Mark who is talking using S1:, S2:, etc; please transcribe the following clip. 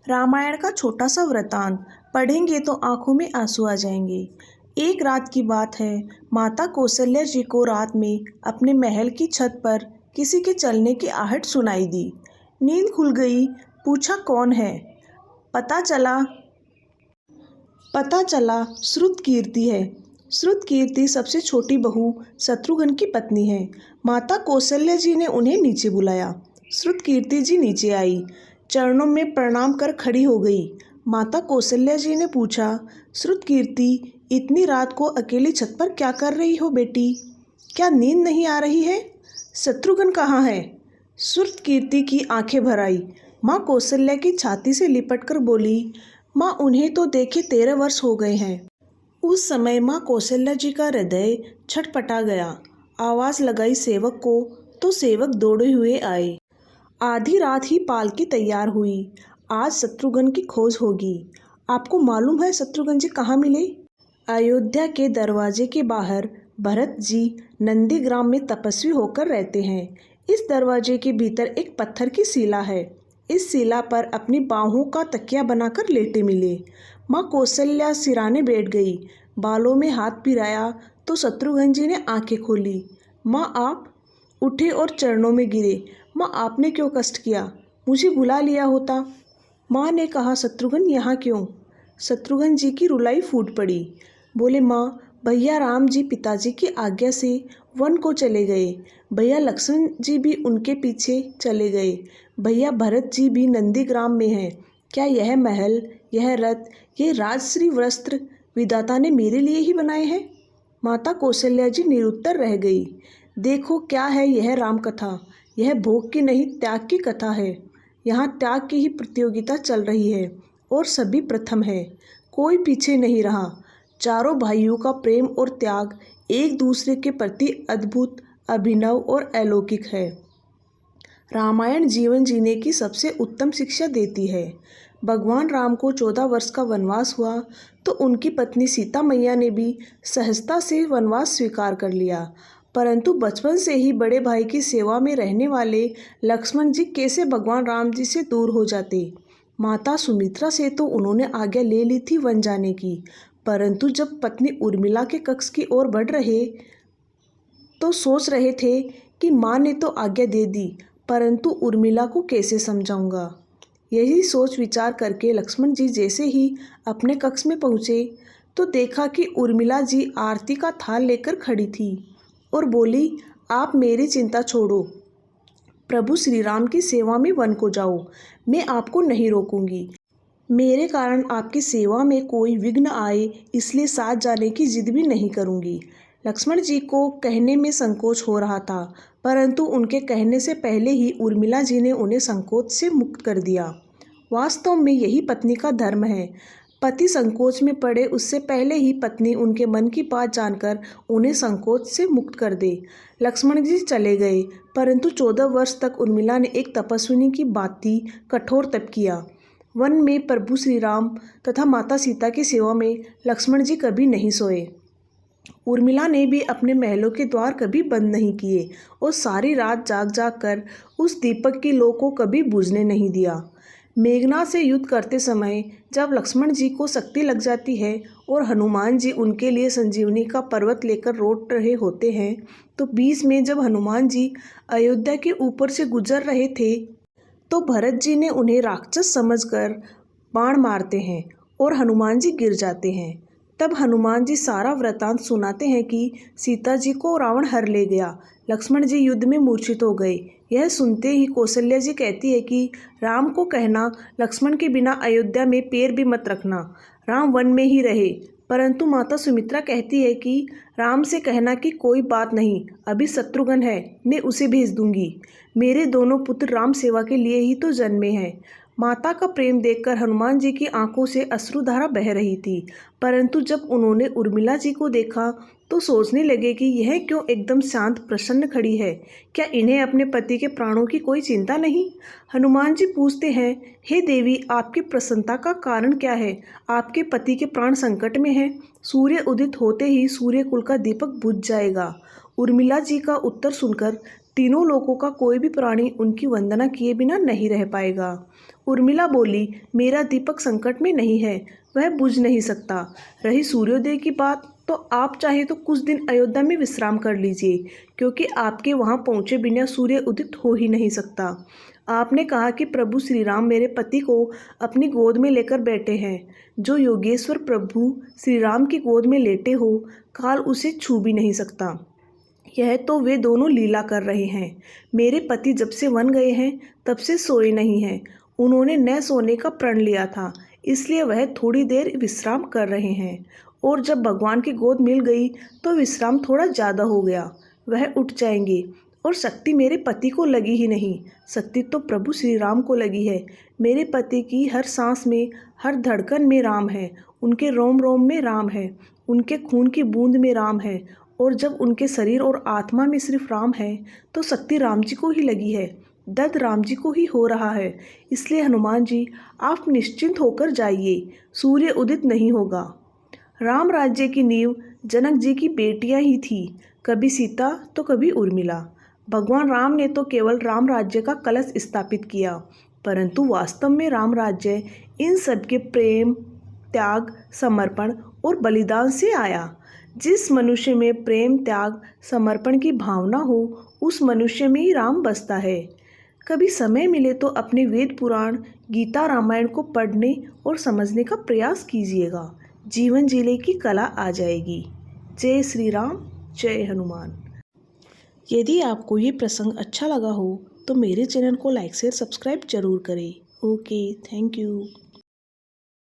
S1: रामायण का छोटा सा वृतांत पढ़ेंगे तो आंखों में आंसू आ जाएंगे। एक रात की बात है। माता कौशल्या जी को रात में अपने महल की छत पर किसी के चलने की आहट सुनाई दी। नींद खुल गई। पूछा, कौन है? पता चला पता चला श्रुतकीर्ति है। श्रुतकीर्ति सबसे छोटी बहू शत्रुघ्न की पत्नी है। माता कौशल्या जी ने उन्हें नीचे बुलाया। श्रुतकीर्ति जी नीचे आई, चरणों में प्रणाम कर खड़ी हो गई। माता कौशल्या जी ने पूछा, श्रुतकीर्ति, इतनी रात को अकेली छत पर क्या कर रही हो बेटी? क्या नींद नहीं आ रही है? शत्रुघ्न कहाँ है? श्रुतकीर्ति की आंखें भर आई। माँ कौशल्या की छाती से लिपटकर बोली, माँ, उन्हें तो देखे 13 वर्ष हो गए हैं। उस समय माँ कौशल्या जी का हृदय छटपटा गया। आवाज़ लगाई सेवक को, तो सेवक दौड़े हुए आए। आधी रात ही पालकी तैयार हुई। आज शत्रुघ्न की खोज होगी। आपको मालूम है शत्रुघ्न जी कहाँ मिले? अयोध्या के दरवाजे के बाहर भरत जी नंदीग्राम में तपस्वी होकर रहते हैं। इस दरवाजे के भीतर एक पत्थर की शिला है। इस शिला पर अपनी बाहों का तकिया बनाकर लेटे मिले। माँ कौशल्या सिराने बैठ गई। बालों में हाथ फिराया तो शत्रुघ्न जी ने आंखें खोली। माँ, आप? उठे और चरणों में गिरे। माँ, आपने क्यों कष्ट किया? मुझे बुला लिया होता। माँ ने कहा, शत्रुघ्न यहाँ क्यों? शत्रुघ्न जी की रुलाई फूट पड़ी। बोले, माँ, भैया राम जी पिताजी की आज्ञा से वन को चले गए। भैया लक्ष्मण जी भी उनके पीछे चले गए। भैया भरत जी भी नंदीग्राम में हैं। क्या यह महल, यह रथ, ये राजश्री वस्त्र विधाता ने मेरे लिए ही बनाए हैं? माता कौशल्या जी निरुत्तर रह गई। देखो, क्या है यह राम कथा? यह भोग की नहीं, त्याग की कथा है। यहाँ त्याग की ही प्रतियोगिता चल रही है और सभी प्रथम है, कोई पीछे नहीं रहा। चारों भाइयों का प्रेम और त्याग एक दूसरे के प्रति अद्भुत, अभिनव और अलौकिक है। रामायण जीवन जीने की सबसे उत्तम शिक्षा देती है। भगवान राम को 14 वर्ष का वनवास हुआ तो उनकी पत्नी सीता मैया ने भी सहजता से वनवास स्वीकार कर लिया। परंतु बचपन से ही बड़े भाई की सेवा में रहने वाले लक्ष्मण जी कैसे भगवान राम जी से दूर हो जाते? माता सुमित्रा से तो उन्होंने आज्ञा ले ली थी वन जाने की, परंतु जब पत्नी उर्मिला के कक्ष की ओर बढ़ रहे तो सोच रहे थे कि माँ ने तो आज्ञा दे दी, परंतु उर्मिला को कैसे समझाऊंगा। यही सोच विचार करके लक्ष्मण जी जैसे ही अपने कक्ष में पहुँचे तो देखा कि उर्मिला जी आरती का थाल लेकर खड़ी थी और बोली, आप मेरी चिंता छोड़ो, प्रभु श्री राम की सेवा में वन को जाओ, मैं आपको नहीं रोकूंगी। मेरे कारण आपकी सेवा में कोई विघ्न आए इसलिए साथ जाने की जिद भी नहीं करूंगी। लक्ष्मण जी को कहने में संकोच हो रहा था, परंतु उनके कहने से पहले ही उर्मिला जी ने उन्हें संकोच से मुक्त कर दिया। वास्तव में यही पत्नी का धर्म है। पति संकोच में पड़े उससे पहले ही पत्नी उनके मन की बात जानकर उन्हें संकोच से मुक्त कर दे। लक्ष्मण जी चले गए, परंतु 14 वर्ष तक उर्मिला ने एक तपस्विनी की भांति कठोर तप किया। वन में प्रभु श्री राम तथा माता सीता की सेवा में लक्ष्मण जी कभी नहीं सोए। उर्मिला ने भी अपने महलों के द्वार कभी बंद नहीं किए और सारी रात जाग जाग कर उस दीपक की लौ को कभी बुझने नहीं दिया। मेघनाद से युद्ध करते समय जब लक्ष्मण जी को शक्ति लग जाती है और हनुमान जी उनके लिए संजीवनी का पर्वत लेकर लौट रहे होते हैं, तो बीच में जब हनुमान जी अयोध्या के ऊपर से गुजर रहे थे तो भरत जी ने उन्हें राक्षस समझकर बाण मारते हैं और हनुमान जी गिर जाते हैं। तब हनुमान जी सारा वृतांत सुनाते हैं कि सीता जी को रावण हर ले गया, लक्ष्मण जी युद्ध में मूर्छित हो गए। यह सुनते ही कौशल्या जी कहती है कि राम को कहना लक्ष्मण के बिना अयोध्या में पैर भी मत रखना, राम वन में ही रहे। परंतु माता सुमित्रा कहती है कि राम से कहना कि कोई बात नहीं, अभी शत्रुघ्न है, मैं उसे भेज दूंगी। मेरे दोनों पुत्र राम सेवा के लिए ही तो जन्मे हैं। माता का प्रेम देखकर हनुमान जी की आंखों से अश्रुधारा बह रही थी, परंतु जब उन्होंने उर्मिला जी को देखा तो सोचने लगे कि यह क्यों एकदम शांत प्रसन्न खड़ी है। क्या इन्हें अपने पति के प्राणों की कोई चिंता नहीं? हनुमान जी पूछते हैं, हे देवी, आपकी प्रसन्नता का कारण क्या है? आपके पति के प्राण संकट में हैं। सूर्य उदित होते ही सूर्य कुल का दीपक बुझ जाएगा। उर्मिला जी का उत्तर सुनकर तीनों लोकों का कोई भी प्राणी उनकी वंदना किए बिना नहीं रह पाएगा। उर्मिला बोली, मेरा दीपक संकट में नहीं है, वह बुझ नहीं सकता। रही सूर्योदय की बात, तो आप चाहे तो कुछ दिन अयोध्या में विश्राम कर लीजिए, क्योंकि आपके वहां पहुंचे बिना सूर्य उदित हो ही नहीं सकता। आपने कहा कि प्रभु श्री राम मेरे पति को अपनी गोद में लेकर बैठे हैं। जो योगेश्वर प्रभु श्री राम की गोद में लेटे हो, काल उसे छू भी नहीं सकता। यह तो वे दोनों लीला कर रहे हैं। मेरे पति जब से वन गए हैं, तब से सोए नहीं हैं। उन्होंने न सोने का प्रण लिया था, इसलिए वह थोड़ी देर विश्राम कर रहे हैं। और जब भगवान की गोद मिल गई तो विश्राम थोड़ा ज़्यादा हो गया। वह उठ जाएंगे। और शक्ति मेरे पति को लगी ही नहीं, शक्ति तो प्रभु श्री राम को लगी है। मेरे पति की हर सांस में, हर धड़कन में राम है। उनके रोम रोम में राम है। उनके खून की बूंद में राम है। और जब उनके शरीर और आत्मा में सिर्फ राम है, तो शक्ति राम जी को ही लगी है, दर्द राम जी को ही हो रहा है। इसलिए हनुमान जी, आप निश्चिंत होकर जाइए, सूर्य उदित नहीं होगा। राम राज्य की नींव जनक जी की बेटियां ही थी, कभी सीता तो कभी उर्मिला। भगवान राम ने तो केवल राम राज्य का कलश स्थापित किया, परंतु वास्तव में राम राज्य इन सबके प्रेम, त्याग, समर्पण और बलिदान से आया। जिस मनुष्य में प्रेम, त्याग, समर्पण की भावना हो, उस मनुष्य में ही राम बसता है। कभी समय मिले तो अपने वेद पुराण, गीता, रामायण को पढ़ने और समझने का प्रयास कीजिएगा। जीवन जीने की कला आ जाएगी। जय श्री राम, जय हनुमान। यदि आपको ये प्रसंग अच्छा लगा हो तो मेरे चैनल को लाइक शेयर सब्सक्राइब जरूर करें। Okay, thank you.